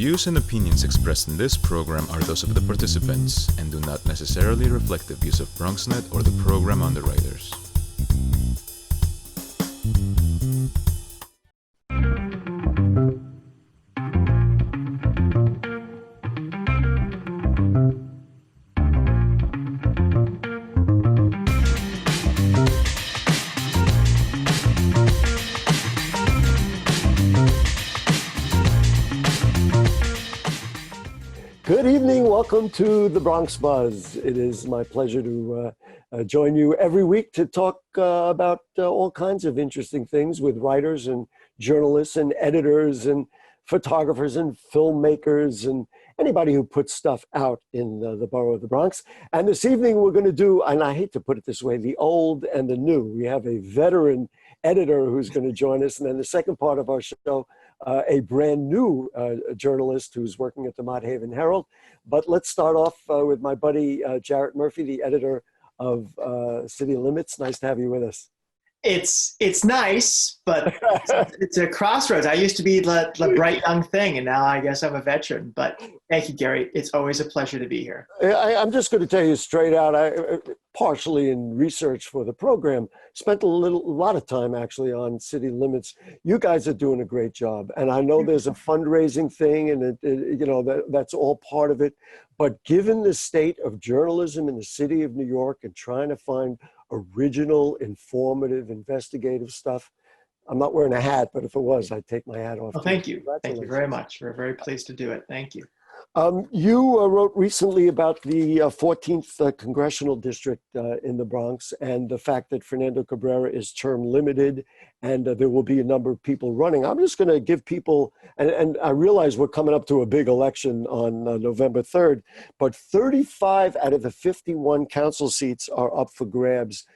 views and opinions expressed in this program are those of the participants and do not necessarily reflect the views of BronxNet or the program underwriters. Good evening. Welcome to the Bronx Buzz. It is my pleasure to join you every week to talk about all kinds of interesting things with writers and journalists and editors and photographers and filmmakers and anybody who puts stuff out in the borough of the Bronx. And this evening we're going to do, and I hate to put it this way, the old and the new. We have a veteran editor who's going to join us. And then the second part of our show, a brand new journalist who's working at the Mott Haven Herald. But let's start off with my buddy, Jarrett Murphy, the editor of City Limits. Nice to have you with us. It's nice, but it's a crossroads. I used to be the bright young thing, and now I guess I'm a veteran. But thank you, Gary. It's always a pleasure to be here. I'm just going to tell you straight out, I partially in research for the program, spent a lot of time actually on City Limits. You guys are doing a great job. And I know there's a fundraising thing, and that's all part of it. But given the state of journalism in the city of New York and trying to find original, informative, investigative stuff, I'm not wearing a hat, but if it was, I'd take my hat off. Well, thank you. Thank you very much. We're very pleased to do it. Thank you. You wrote recently about the 14th Congressional District in the Bronx and the fact that Fernando Cabrera is term limited and there will be a number of people running. I'm just going to give people, and I realize we're coming up to a big election on November 3rd, but 35 out of the 51 council seats are up for grabs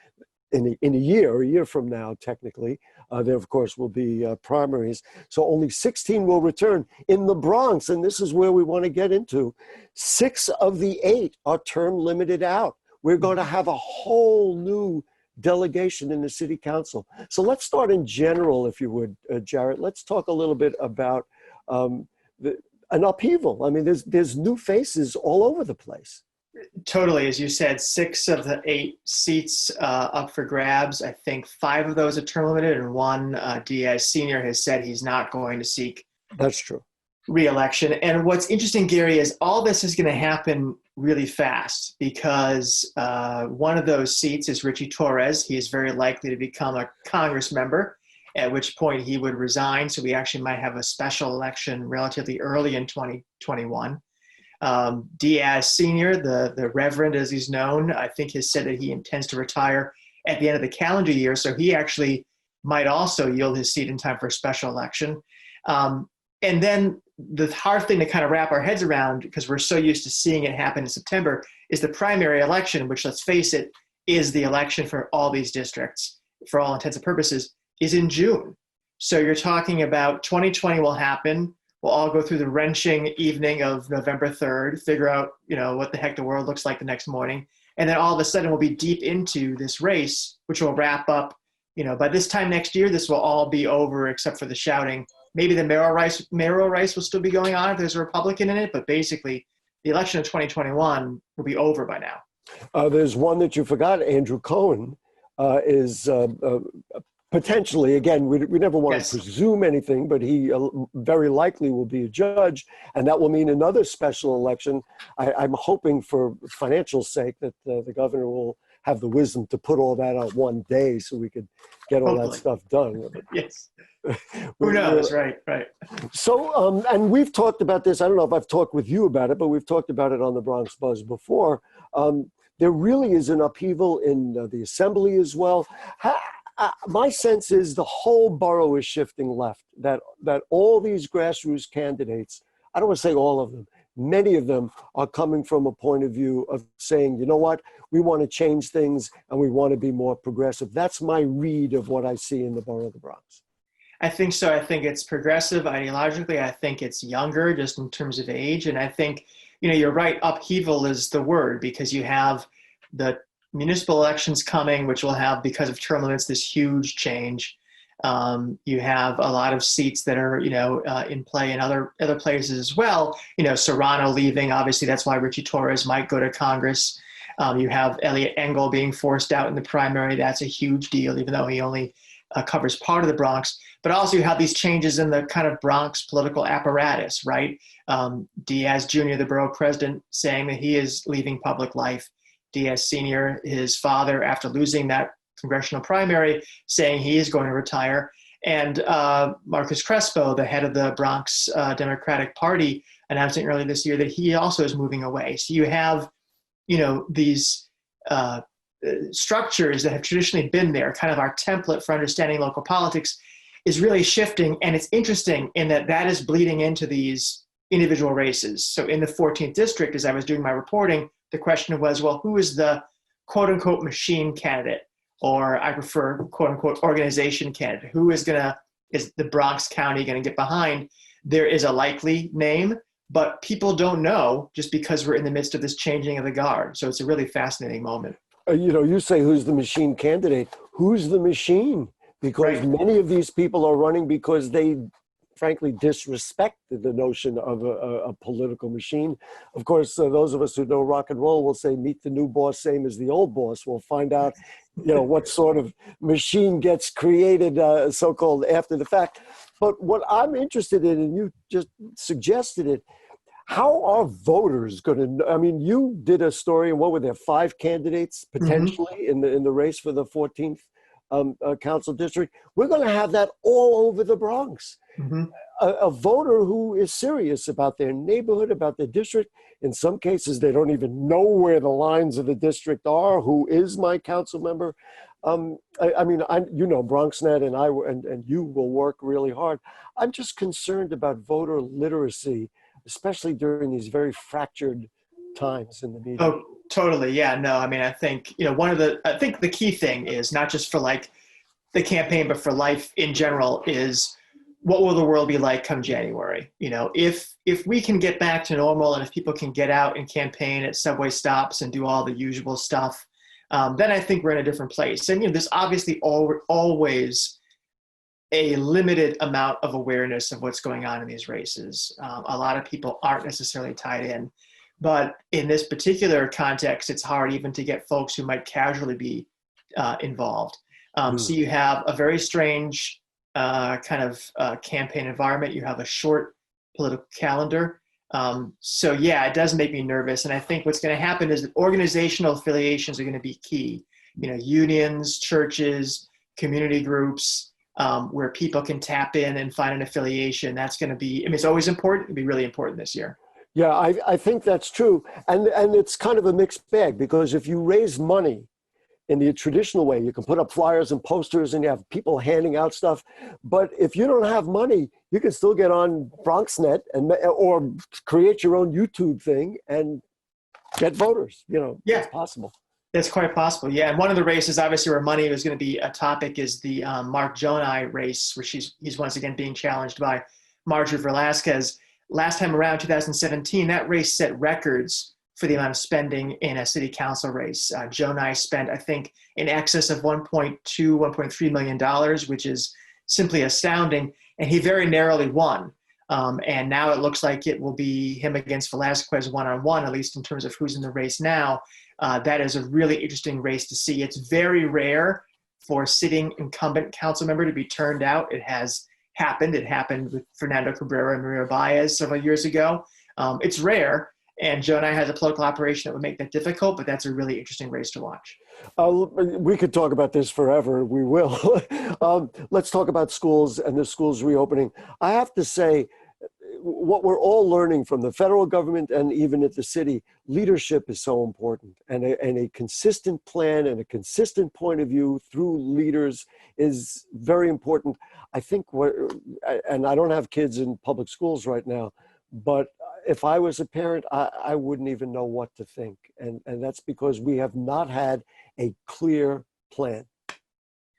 in a year from now, technically. There, of course, will be primaries. So only 16 will return in the Bronx. And this is where we want to get into. 6 of the 8 are term limited out. We're going to have a whole new delegation in the city council. So let's start in general, if you would, Jarrett. Let's talk a little bit about an upheaval. I mean, there's new faces all over the place. Totally. As you said, 6 of the 8 seats up for grabs. I think 5 of those are term limited, and one Diaz Sr. has said he's not going to seek That's true. re-election. And what's interesting, Gary, is all this is going to happen really fast because one of those seats is Richie Torres. He is very likely to become a Congress member, at which point he would resign. So we actually might have a special election relatively early in 2021. Diaz Sr., the Reverend as he's known, I think has said that he intends to retire at the end of the calendar year. So he actually might also yield his seat in time for a special election. And then the hard thing to kind of wrap our heads around, because we're so used to seeing it happen in September, is the primary election, which, let's face it, is the election for all these districts, for all intents and purposes, is in June. So you're talking about 2020 will happen. We'll all go through the wrenching evening of November 3rd, figure out, what the heck the world looks like the next morning. And then all of a sudden we'll be deep into this race, which will wrap up, by this time next year, this will all be over except for the shouting. Maybe the mayoral race will still be going on if there's a Republican in it, but basically the election of 2021 will be over by now. There's one that you forgot, Andrew Cohen is potentially, again, we never want to presume anything, but he very likely will be a judge, and that will mean another special election. I'm hoping for financial sake that the governor will have the wisdom to put all that on one day so we could get all that stuff done. Yes. Who knows, right. So, and we've talked about this, I don't know if I've talked with you about it, but we've talked about it on the Bronx Buzz before. There really is an upheaval in the assembly as well. My sense is the whole borough is shifting left, that all these grassroots candidates, I don't want to say all of them, many of them are coming from a point of view of saying, you know what, we want to change things and we want to be more progressive. That's my read of what I see in the borough of the Bronx. I think so. I think it's progressive ideologically. I think it's younger just in terms of age. And I think, you're right, upheaval is the word, because you have the municipal elections coming, which will have, because of term limits, this huge change. You have a lot of seats that are, in play in other places as well. Serrano leaving, obviously that's why Richie Torres might go to Congress. You have Elliot Engel being forced out in the primary. That's a huge deal, even though he only covers part of the Bronx. But also you have these changes in the kind of Bronx political apparatus, right? Diaz Jr., the borough president, saying that he is leaving public life. Diaz Sr., his father, after losing that congressional primary, saying he is going to retire. And Marcus Crespo, the head of the Bronx Democratic Party, announcing earlier this year that he also is moving away. So you have, these structures that have traditionally been there, kind of our template for understanding local politics, is really shifting. And it's interesting in that is bleeding into these individual races. So in the 14th district, as I was doing my reporting, the question was, well, who is the quote unquote machine candidate? Or I prefer quote unquote organization candidate. Who is the Bronx County going to get behind? There is a likely name, but people don't know just because we're in the midst of this changing of the guard. So it's a really fascinating moment. You say who's the machine candidate? Who's the machine? Because right. Many of these people are running because they frankly disrespected the notion of a political machine. Of course, those of us who know rock and roll will say, meet the new boss, same as the old boss. We'll find out, what sort of machine gets created, so-called after the fact. But what I'm interested in, and you just suggested it, how are voters going to, you did a story, and what were there, 5 candidates potentially in the race for the 14th council district? We're going to have that all over the Bronx. A voter who is serious about their neighborhood, about their district. In some cases, they don't even know where the lines of the district are. Who is my council member? BronxNet and you will work really hard. I'm just concerned about voter literacy, especially during these very fractured times in the media. Oh, totally. Yeah, no, I think, I think the key thing is not just for like the campaign, but for life in general is, what will the world be like come January? If we can get back to normal and if people can get out and campaign at subway stops and do all the usual stuff, then I think we're in a different place. And, there's obviously always a limited amount of awareness of what's going on in these races. A lot of people aren't necessarily tied in. But in this particular context, it's hard even to get folks who might casually be involved. So you have a very strange campaign environment. You have a short political calendar. It does make me nervous. And I think what's going to happen is that organizational affiliations are going to be key. Unions, churches, community groups, where people can tap in and find an affiliation. That's going to be, it's always important. It'll be really important this year. Yeah, I think that's true. And it's kind of a mixed bag, because if you raise money in the traditional way, you can put up flyers and posters and you have people handing out stuff. But if you don't have money, you can still get on BronxNet or create your own YouTube thing and get voters. It's possible. That's quite possible. Yeah. And one of the races, obviously, where money was going to be a topic is the Mark Jonai race, where he's once again being challenged by Marjorie Velasquez. Last time around, 2017, that race set records for the amount of spending in a city council race. Jonai spent, I think, in excess of $1.3 million, which is simply astounding. And he very narrowly won. And now it looks like it will be him against Velasquez one-on-one, at least in terms of who's in the race now. That is a really interesting race to see. It's very rare for a sitting incumbent council member to be turned out. It has happened. It happened with Fernando Cabrera and Maria Baez several years ago. It's rare. And Jonai has a political operation that would make that difficult, but that's a really interesting race to watch. We could talk about this forever. We will. Let's talk about schools and the schools reopening. I have to say, what we're all learning from the federal government and even at the city, leadership is so important. And a consistent plan and a consistent point of view through leaders is very important. I think, and I don't have kids in public schools right now, but if I was a parent, I wouldn't even know what to think. And that's because we have not had a clear plan.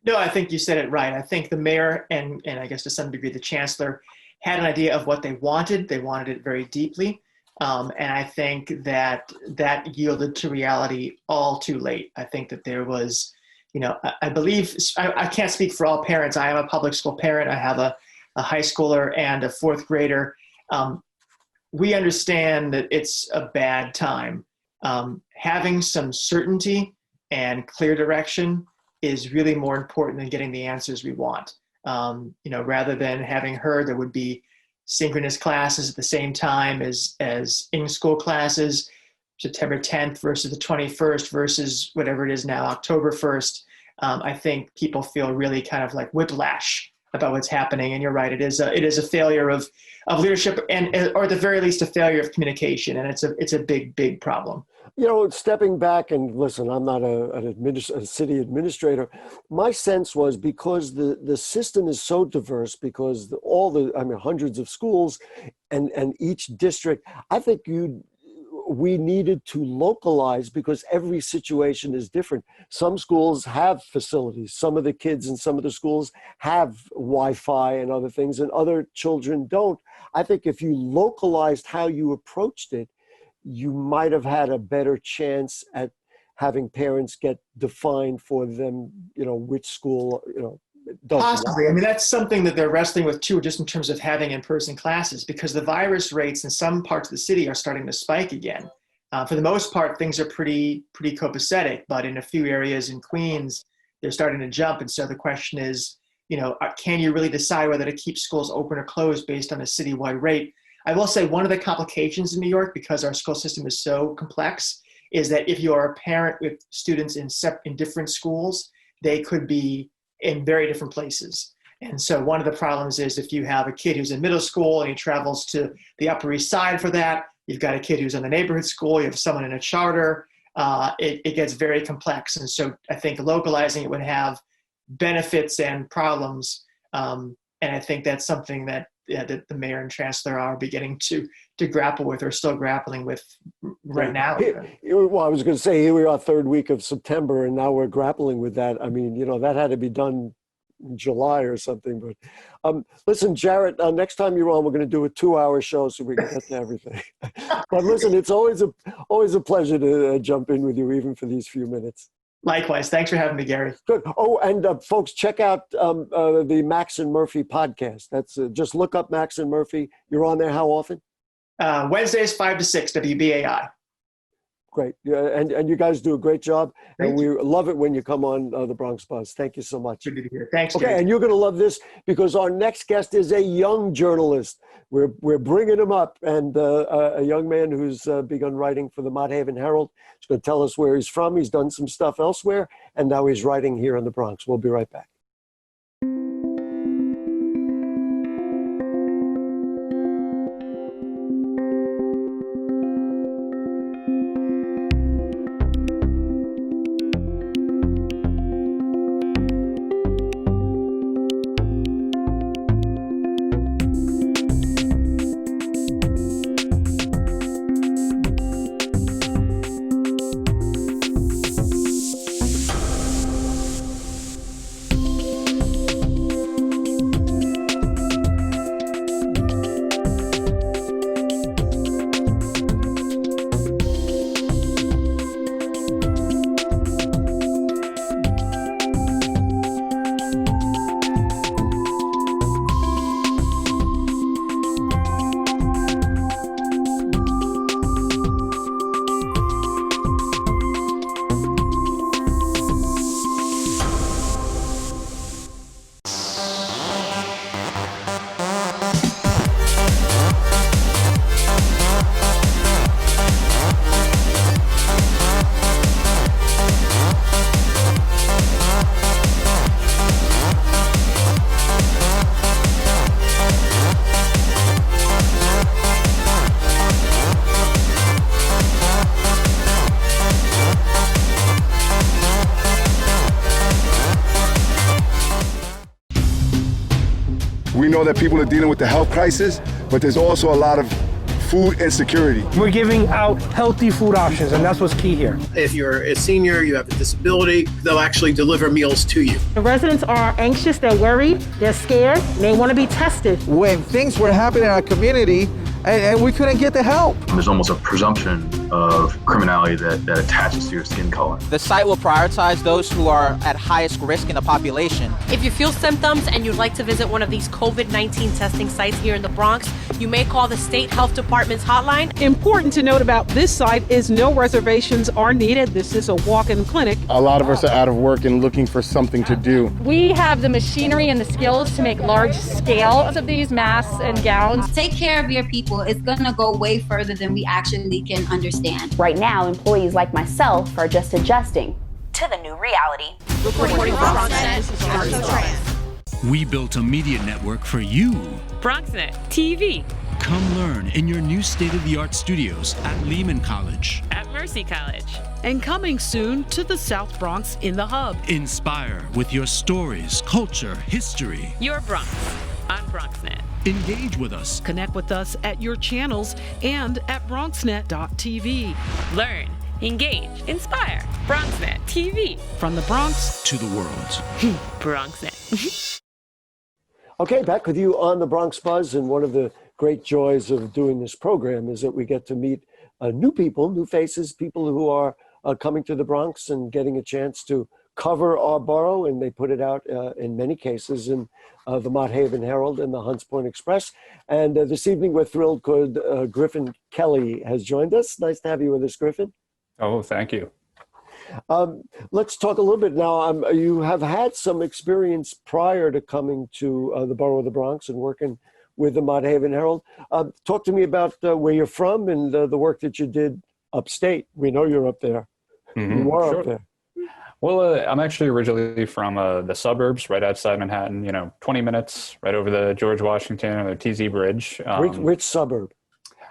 No, I think you said it right. I think the mayor and I guess to some degree the chancellor had an idea of what they wanted. They wanted it very deeply. And I think that yielded to reality all too late. I think that there was I believe, I can't speak for all parents. I am a public school parent. I have a high schooler and a fourth grader. We understand that it's a bad time. Having some certainty and clear direction is really more important than getting the answers we want. Rather than having heard there would be synchronous classes at the same time as in-school classes, September 10th versus the 21st versus whatever it is now, October 1st. I think people feel really kind of like whiplash about what's happening. And you're right, it is a failure of leadership or at the very least a failure of communication. And it's a big problem. Stepping back and listen, I'm not a city administrator. My sense was because the system is so diverse, because hundreds of schools and each district, I think we needed to localize because every situation is different. Some schools have facilities. Some of the kids in some of the schools have Wi-Fi and other things, and other children don't. I think if you localized how you approached it, you might have had a better chance at having parents get defined for them, which school, Possibly. I mean, that's something that they're wrestling with too, just in terms of having in-person classes, because the virus rates in some parts of the city are starting to spike again. For the most part, things are pretty copacetic, but in a few areas in Queens, they're starting to jump. And so the question is, can you really decide whether to keep schools open or closed based on a citywide rate? I will say one of the complications in New York, because our school system is so complex, is that if you are a parent with students in different schools, they could be in very different places. And so one of the problems is if you have a kid who's in middle school and he travels to the Upper East Side for that, you've got a kid who's in the neighborhood school, you have someone in a charter, it gets very complex. And so I think localizing it would have benefits and problems. And I think that's something that the mayor and chancellor are beginning to grapple with, or still grappling with right now. Well, I was going to say, here we are, third week of September, and now we're grappling with that. I mean, that had to be done in July or something. But listen, Jarrett, next time you're on, we're going to do a 2-hour show so we can get to everything. But listen, it's always a pleasure to jump in with you, even for these few minutes. Likewise. Thanks for having me, Gary. Good. Oh, and folks, check out the Max and Murphy podcast. That's just look up Max and Murphy. You're on there how often? Wednesdays, 5 to 6, WBAI. Great. Yeah, and you guys do a great job. And we love it when you come on the Bronx Buzz. Thank you so much. Good to be here. Thanks. Okay, and you're going to love this because our next guest is a young journalist. We're bringing him up, and a young man who's begun writing for the Mott Haven Herald. He's going to tell us where he's from. He's done some stuff elsewhere, and now he's writing here in the Bronx. We'll be right back. We know that people are dealing with the health crisis, but there's also a lot of food insecurity. We're giving out healthy food options, and that's what's key here. If you're a senior, you have a disability, they'll actually deliver meals to you. The residents are anxious, they're worried, they're scared, they want to be tested. When things were happening in our community and we couldn't get the help. There's almost a presumption of criminality that attaches to your skin color. The site will prioritize those who are at highest risk in the population. If you feel symptoms and you'd like to visit one of these COVID-19 testing sites here in the Bronx, you may call the State Health Department's hotline. Important to note about this site is no reservations are needed. This is a walk-in clinic. A lot of us are out of work and looking for something to do. We have the machinery and the skills to make large scales of these masks and gowns. Take care of your people. It's going to go way further than we actually can understand. Right now, employees like myself are just adjusting to the new reality. Reporting from BronxNet, we built a media network for you. BronxNet TV. Come learn in your new state-of-the-art studios at Lehman College. At Mercy College. And coming soon to the South Bronx in the Hub. Inspire with your stories, culture, history. Your Bronx on BronxNet. Engage with us. Connect with us at your channels and at bronxnet.tv. Learn, engage, inspire. BronxNet TV. From the Bronx to the world. BronxNet. Okay, back with you on the Bronx Buzz. And one of the great joys of doing this program is that we get to meet new people, new faces, people who are coming to the Bronx and getting a chance to cover our borough, and they put it out in many cases in the Mott Haven Herald and the Hunts Point Express. And this evening we're thrilled because Griffin Kelly has joined us. Nice to have you with us, Griffin. Oh, thank you. Let's talk a little bit now. You have had some experience prior to coming to the borough of the Bronx and working with the Mott Haven Herald. Talk to me about where you're from and the work that you did upstate. We know you're up there. Mm-hmm. You are Sure. up there. Well, I'm actually originally from the suburbs right outside Manhattan, 20 minutes right over the George Washington or the TZ Bridge. Which suburb?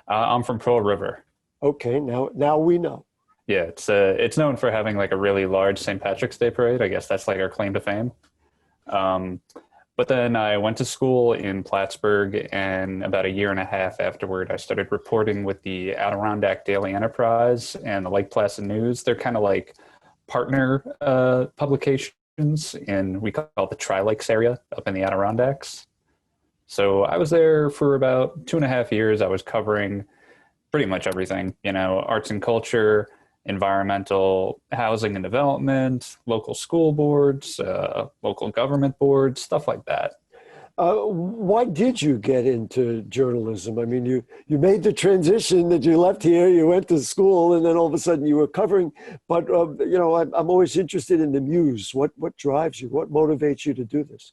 I'm from Pearl River. Okay, now we know. Yeah, it's known for having like a really large St. Patrick's Day parade. I guess that's like our claim to fame. But then I went to school in Plattsburgh, and about a year and a half afterward, I started reporting with the Adirondack Daily Enterprise and the Lake Placid News. They're kind of like partner publications in, we call it the Tri-Lakes area up in the Adirondacks. So I was there for about 2.5 years. I was covering pretty much everything, arts and culture, environmental, housing and development, local school boards, local government boards, stuff like that. Why did you get into journalism? I mean, you made the transition that you left here, you went to school, and then all of a sudden you were covering. But, I'm always interested in the muse. What drives you? What motivates you to do this?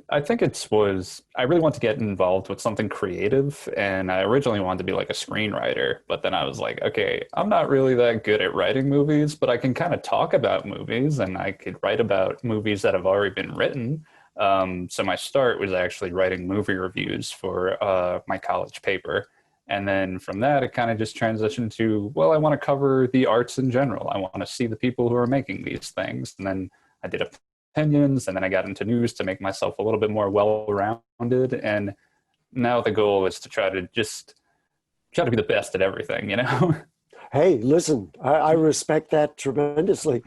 I think I really want to get involved with something creative, and I originally wanted to be like a screenwriter, but then I was like, okay, I'm not really that good at writing movies, but I can kind of talk about movies, and I could write about movies that have already been written. So my start was actually writing movie reviews for my college paper. And then from that, it kind of just transitioned to, well, I want to cover the arts in general. I want to see the people who are making these things. And then I did opinions, and then I got into news to make myself a little bit more well-rounded. And now the goal is to try to be the best at everything, Hey, listen, I respect that tremendously.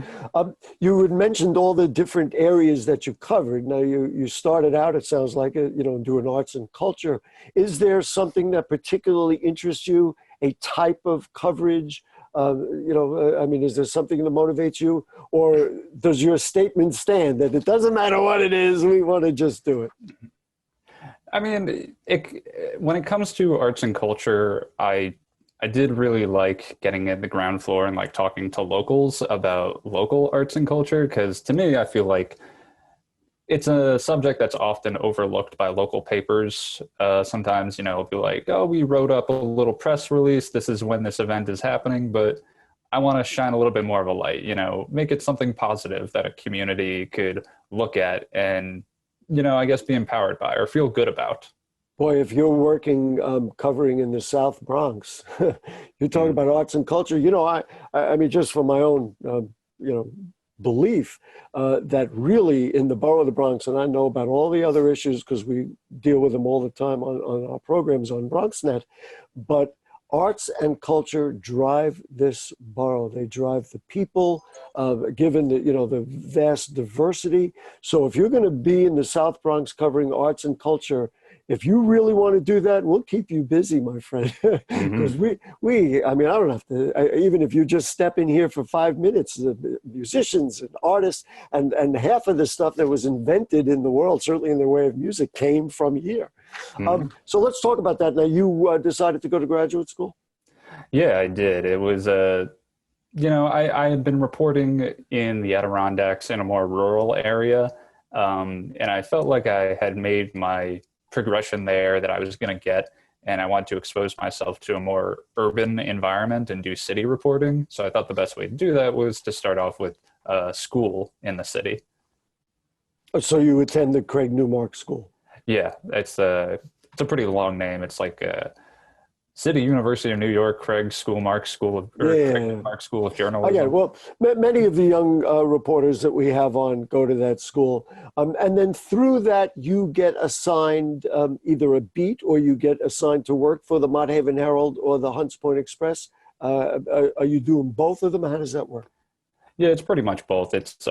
You had mentioned all the different areas that you covered. Now, you started out, it sounds like, doing arts and culture. Is there something that particularly interests you, a type of coverage? Is there something that motivates you? Or does your statement stand that it doesn't matter what it is, we want to just do it? I mean, when it comes to arts and culture, I did really like getting at the ground floor and like talking to locals about local arts and culture, because to me, I feel like it's a subject that's often overlooked by local papers. Sometimes, it'll be like, oh, we wrote up a little press release. This is when this event is happening, but I want to shine a little bit more of a light, make it something positive that a community could look at and, I guess be empowered by or feel good about. Boy, if you're working covering in the South Bronx, you're talking about arts and culture. I mean, just from my own, belief that really in the borough of the Bronx, and I know about all the other issues because we deal with them all the time on our programs on BronxNet, but arts and culture drive this borough. They drive the people, given the vast diversity. So if you're going to be in the South Bronx covering arts and culture, if you really want to do that, we'll keep you busy, my friend. Because I mean, I don't have to, even if you just step in here for 5 minutes, the musicians and artists and half of the stuff that was invented in the world, certainly in the way of music, came from here. So let's talk about that. Now, you decided to go to graduate school? Yeah, I did. It was I had been reporting in the Adirondacks in a more rural area, and I felt like I had made my progression there that I was going to get, and I wanted to expose myself to a more urban environment and do city reporting. So I thought the best way to do that was to start off with school in the city. So you attend the Craig Newmark School? Yeah, it's a pretty long name. It's like City University of New York, Craig Newmark School of Journalism. Okay, well, many of the young reporters that we have on go to that school. And then through that, you get assigned either a beat or you get assigned to work for the Mott Haven Herald or the Hunts Point Express. Are you doing both of them? How does that work? Yeah, it's pretty much both. It's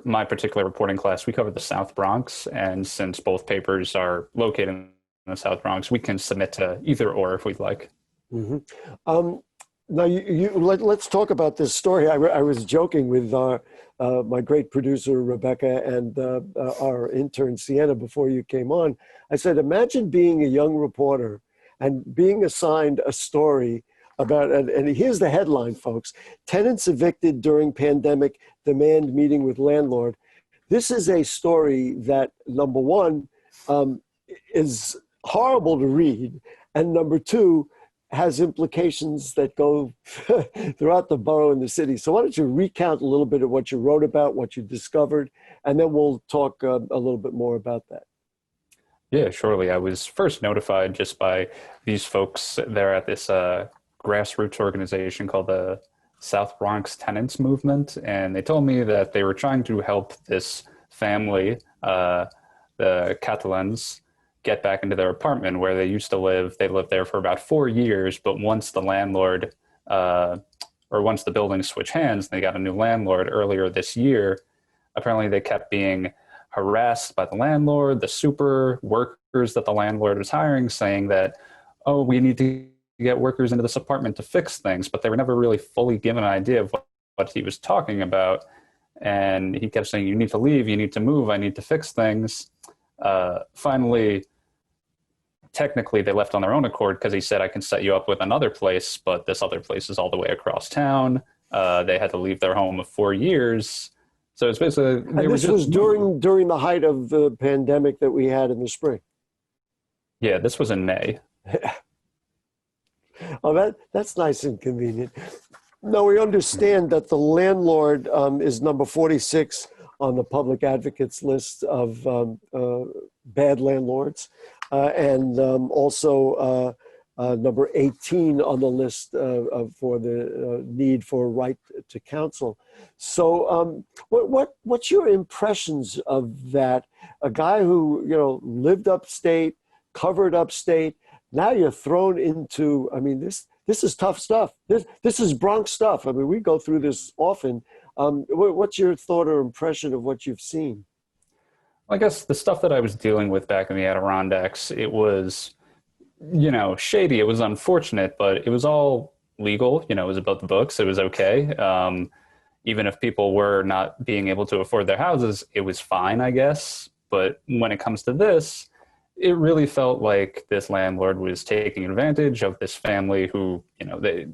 my particular reporting class. We cover the South Bronx, and since both papers are located in the South Bronx, we can submit to either or if we'd like. Now, let's talk about this story. I was joking with my great producer, Rebecca, and our intern, Sienna, before you came on. I said, imagine being a young reporter and being assigned a story about, and here's the headline, folks: Tenants evicted during pandemic, demand meeting with landlord. This is a story that, number one, is horrible to read, and number two, has implications that go throughout the borough and the city. So why don't you recount a little bit of what you wrote about, what you discovered, and then we'll talk a little bit more about that. Yeah, surely. I was first notified just by these folks there at this grassroots organization called the South Bronx Tenants Movement, and they told me that they were trying to help this family, the Catalans, get back into their apartment where they used to live. They lived there for about 4 years, but once the landlord, or once the building switched hands, they got a new landlord earlier this year. Apparently they kept being harassed by the landlord, the super workers that the landlord was hiring, saying that, oh, we need to get workers into this apartment to fix things, but they were never really fully given an idea of what he was talking about. And he kept saying, you need to leave, you need to move, I need to fix things. Finally, technically they left on their own accord because he said, I can set you up with another place, but this other place is all the way across town. They had to leave their home of 4 years. So it's basically... And this was during the height of the pandemic that we had in the spring. Yeah, this was in May. Oh, that's nice and convenient. Now, we understand that the landlord is number 46 on the public advocates list of bad landlords, and also number 18 on the list for the need for right to counsel. So what's your impressions of that? A guy who, lived upstate, covered upstate, now you're thrown into, I mean, this is tough stuff. This is Bronx stuff. I mean, we go through this often. What's your thought or impression of what you've seen? I guess the stuff that I was dealing with back in the Adirondacks, it was, shady. It was unfortunate, but it was all legal. It was about the books. It was okay. Even if people were not being able to afford their houses, it was fine, I guess. But when it comes to this, it really felt like this landlord was taking advantage of this family who, they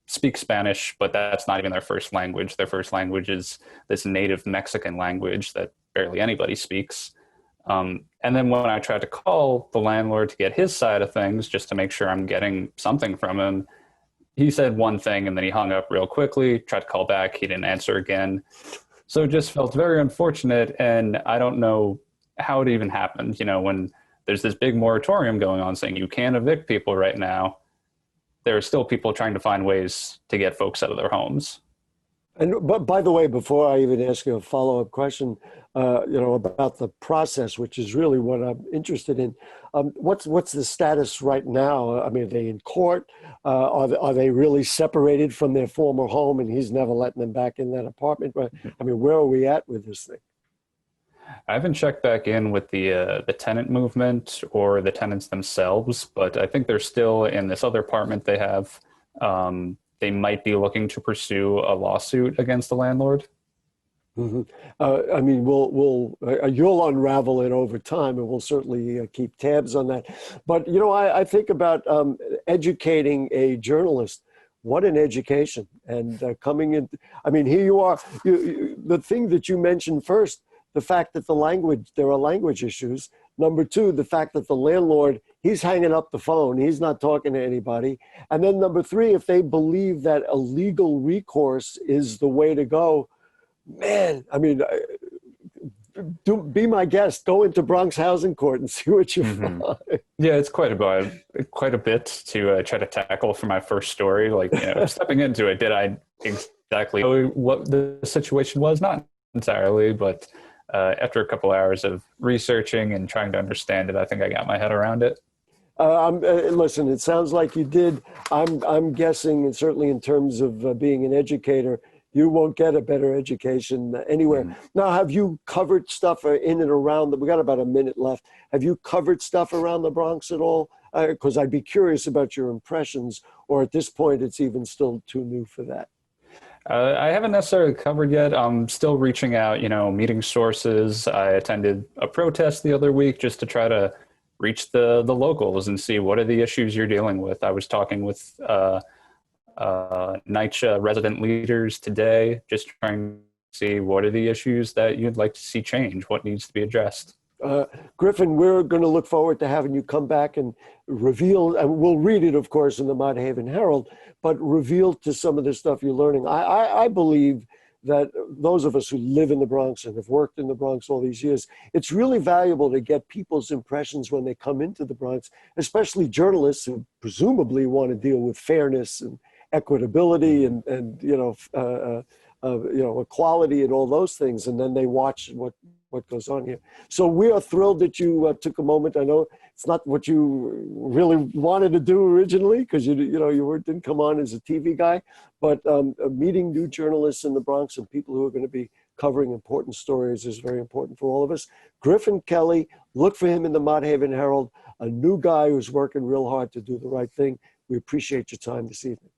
speak Spanish, but that's not even their first language. Their first language is this native Mexican language that barely anybody speaks. And then when I tried to call the landlord to get his side of things, just to make sure I'm getting something from him, he said one thing and then he hung up real quickly, tried to call back, he didn't answer again. So it just felt very unfortunate, and I don't know how it even happened. When there's this big moratorium going on saying you can't evict people right now, there are still people trying to find ways to get folks out of their homes. But by the way, before I even ask you a follow-up question, about the process, which is really what I'm interested in, what's the status right now? I mean, are they in court? Are they really separated from their former home and he's never letting them back in that apartment? I mean, where are we at with this thing? I haven't checked back in with the tenant movement or the tenants themselves, but I think they're still in this other apartment they have. They might be looking to pursue a lawsuit against the landlord. Mm-hmm. I mean, you'll unravel it over time, and we'll certainly keep tabs on that. But, you know, I think about educating a journalist. What an education. And coming in, I mean, here you are, the thing that you mentioned first, the fact that there are language issues. Number two, the fact that the landlord, he's hanging up the phone. He's not talking to anybody. And then number three, if they believe that a legal recourse is the way to go, man, I mean, be my guest. Go into Bronx Housing Court and see what you find. Yeah, it's quite a bit to try to tackle for my first story. Like, you know, stepping into it, did I exactly know what the situation was? Not entirely, but after a couple hours of researching and trying to understand it, I think I got my head around it. Listen, it sounds like you did. I'm guessing, and certainly in terms of being an educator, you won't get a better education anywhere. Now, have you covered stuff in and around we got about a minute left. Have you covered stuff around the Bronx at all? Because I'd be curious about your impressions, or at this point, it's even still too new for that. I haven't necessarily covered yet. I'm still reaching out, you know, meeting sources. I attended a protest the other week just to try to reach the locals and see what are the issues you're dealing with. I was talking with NYCHA resident leaders today, just trying to see what are the issues that you'd like to see change, what needs to be addressed. Griffin, we're going to look forward to having you come back and reveal, and we'll read it, of course, in the Mott Haven Herald, but reveal to some of the stuff you're learning. I believe that those of us who live in the Bronx and have worked in the Bronx all these years, it's really valuable to get people's impressions when they come into the Bronx, especially journalists who presumably want to deal with fairness and equitability and equality and all those things, and then they watch what goes on here. So we are thrilled that you took a moment. I know it's not what you really wanted to do originally, because you didn't come on as a TV guy, but meeting new journalists in the Bronx and people who are going to be covering important stories is very important for all of us. Griffin Kelly, look for him in the Mott Haven Herald, a new guy who's working real hard to do the right thing. We appreciate your time this evening.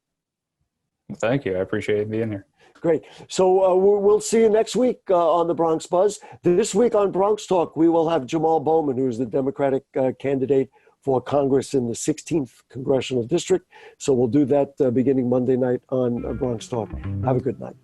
Thank you. I appreciate being here. Great. So we'll see you next week on the Bronx Buzz. This week on Bronx Talk, we will have Jamal Bowman, who is the Democratic candidate for Congress in the 16th Congressional District. So we'll do that beginning Monday night on Bronx Talk. Have a good night.